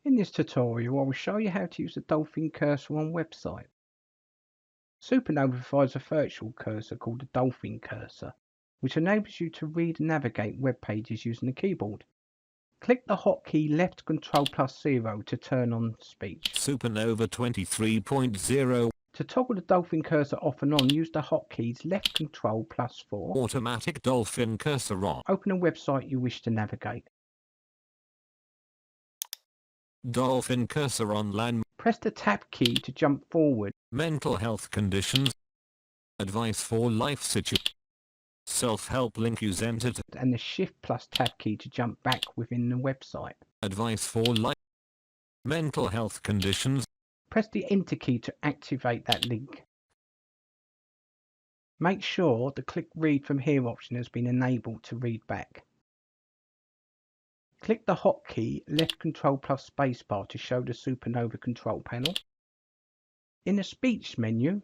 In this tutorial I will show you how to use the dolphin cursor on website. SuperNova provides a virtual cursor called the dolphin cursor, which enables you to read and navigate web pages using the keyboard. Click the hotkey left Ctrl+0 to turn on speech. SuperNova 23.0 To toggle the dolphin cursor off and on, use the hotkeys left Ctrl+4. Automatic dolphin cursor on. Open a website you wish to navigate. Dolphin cursor online. Press the tab key to jump forward. Mental health conditions. Advice for life situation. Self-help link use entered. And the shift plus tab key to jump back within the website. Advice for life. Mental health conditions. Press the enter key to activate that link. Make sure the click read from here option has been enabled to read back. Click the hotkey left Ctrl plus spacebar to show the SuperNova control panel. In the speech menu,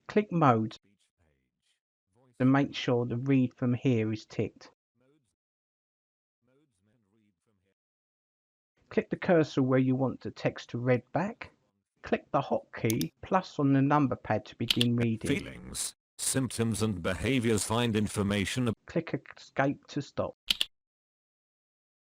click Modes and make sure the read from here is ticked. Click the cursor where you want the text to read back. Click the hotkey plus on the number pad to begin reading. Feelings, symptoms and behaviors. Find information. Click Escape to stop.